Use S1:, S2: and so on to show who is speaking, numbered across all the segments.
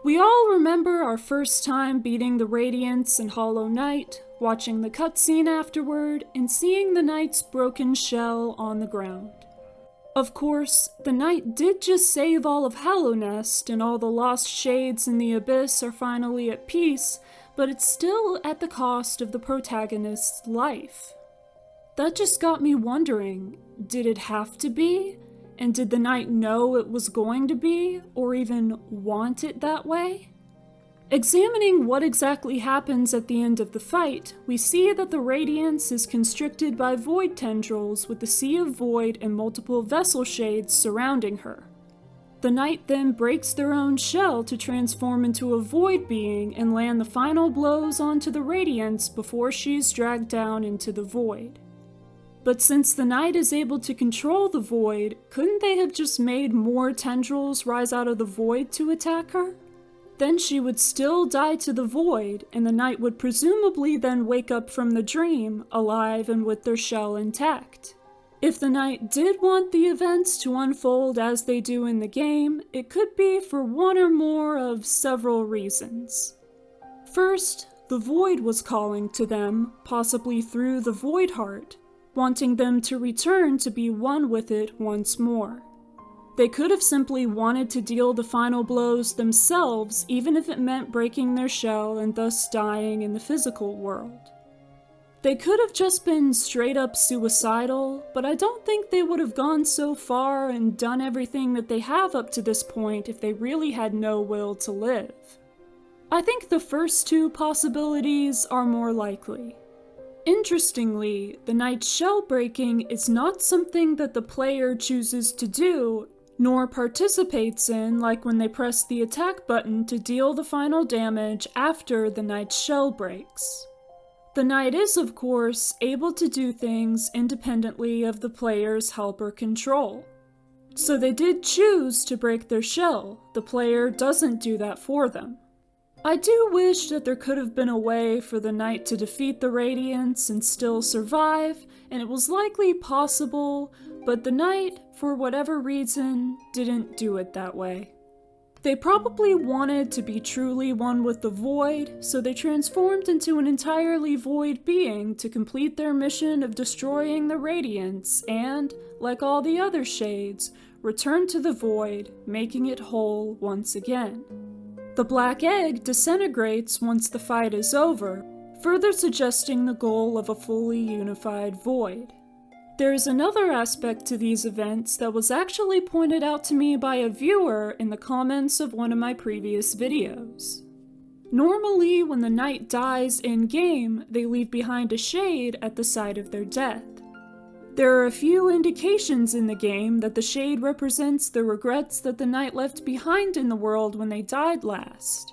S1: We all remember our first time beating the Radiants in Hollow Knight, watching the cutscene afterward, and seeing the knight's broken shell on the ground. Of course, the knight did just save all of Hallownest, and all the lost shades in the abyss are finally at peace, but it's still at the cost of the protagonist's life. That just got me wondering, did it have to be? And did the knight know it was going to be, or even want it that way? Examining what exactly happens at the end of the fight, we see that the Radiance is constricted by void tendrils with the Sea of Void and multiple vessel shades surrounding her. The knight then breaks their own shell to transform into a void being and land the final blows onto the Radiance before she's dragged down into the void. But since the knight is able to control the void, couldn't they have just made more tendrils rise out of the void to attack her? Then she would still die to the void, and the knight would presumably then wake up from the dream, alive and with their shell intact. If the knight did want the events to unfold as they do in the game, it could be for one or more of several reasons. First, the void was calling to them, possibly through the void heart, wanting them to return to be one with it once more. They could have simply wanted to deal the final blows themselves, even if it meant breaking their shell and thus dying in the physical world. They could have just been straight up suicidal, but I don't think they would have gone so far and done everything that they have up to this point if they really had no will to live. I think the first two possibilities are more likely. Interestingly, the knight's shell breaking is not something that the player chooses to do, nor participates in, like when they press the attack button to deal the final damage after the knight's shell breaks. The knight is, of course, able to do things independently of the player's help or control. So they did choose to break their shell, the player doesn't do that for them. I do wish that there could have been a way for the knight to defeat the Radiants and still survive, and it was likely possible, but the knight, for whatever reason, didn't do it that way. They probably wanted to be truly one with the void, so they transformed into an entirely void being to complete their mission of destroying the Radiants and, like all the other shades, return to the void, making it whole once again. The black egg disintegrates once the fight is over, further suggesting the goal of a fully unified void. There is another aspect to these events that was actually pointed out to me by a viewer in the comments of one of my previous videos. Normally, when the knight dies in-game, they leave behind a shade at the site of their death. There are a few indications in the game that the shade represents the regrets that the knight left behind in the world when they died last.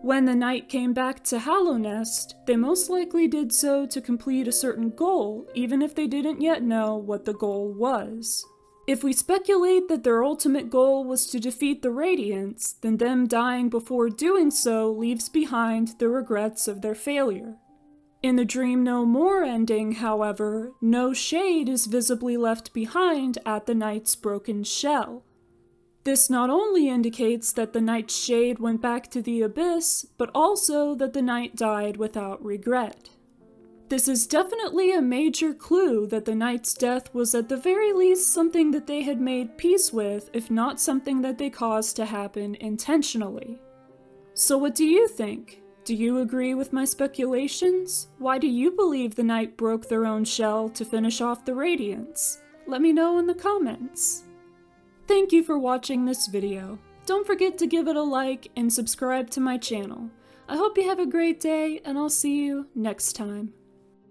S1: When the knight came back to Hallownest, they most likely did so to complete a certain goal, even if they didn't yet know what the goal was. If we speculate that their ultimate goal was to defeat the Radiants, then them dying before doing so leaves behind the regrets of their failure. In the Dream No More ending, however, no shade is visibly left behind at the knight's broken shell. This not only indicates that the knight's shade went back to the abyss, but also that the knight died without regret. This is definitely a major clue that the knight's death was at the very least something that they had made peace with, if not something that they caused to happen intentionally. So what do you think? Do you agree with my speculations? Why do you believe the knight broke their own shell to finish off the Radiants? Let me know in the comments. Thank you for watching this video. Don't forget to give it a like and subscribe to my channel. I hope you have a great day, and I'll see you next time.